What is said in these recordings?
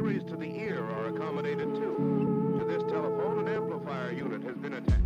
Injuries to the ear are accommodated too. To this telephone, an amplifier unit has been attached.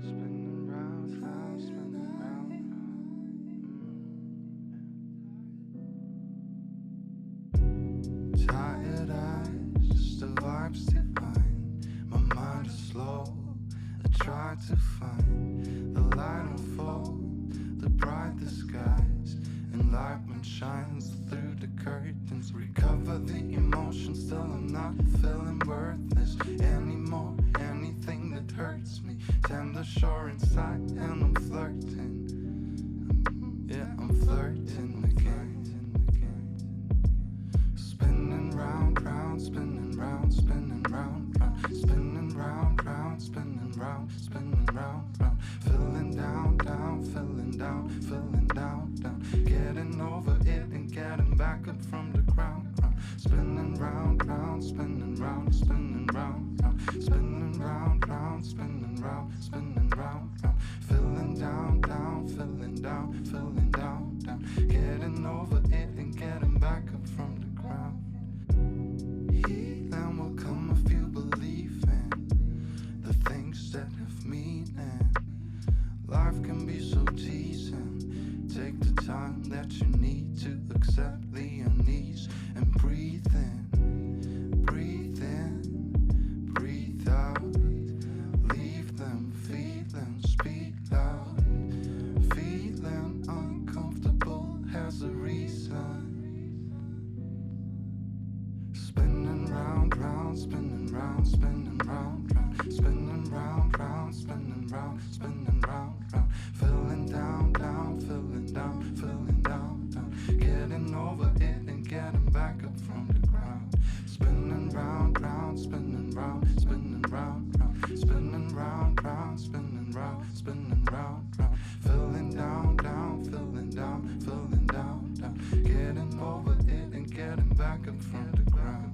Spinning round, round, spinning round, round. Tired eyes, just the vibes divine. My mind is slow. I try to find the light unfold, the brighter skies. Enlightenment shines through the curtains. Recover the emotion, still I'm not feeling worthless anymore. Anything that hurts me, tender shore inside, and I'm flirting. Yeah, I'm flirting again. Spinning round, round, spinning round, spinning round, round, spinning round, round, spinning round, spinning round, round, feeling down, down, feeling down, feeling down, down, getting over it and getting back up from the ground, round, spinning round, round, spinning round, spinning round, round, spinning round, round, spinning round, spinning round, round, feeling down, down, feeling down, feeling down, down, getting over it and getting back up from the ground. Healing will come if you believe in the things that have meaning. Life can be so teasing. Take the time that you need to accept the unease and breathe in, breathe in, breathe out. Leave them feeling, speak loud. Feeling uncomfortable has a reason. Spinning round, round, spinning round, spinning round, round, spinning round, round, spinning round, spinning round, round, feeling down, down, feeling down, feeling down, down, getting over it and getting back up from the ground. Spinning round, round, spinning round, spinning round, round, spinning round, round, spinning round, spinning round, round, feeling down, down, feeling down, feeling down, down, getting over it and getting back up from the ground.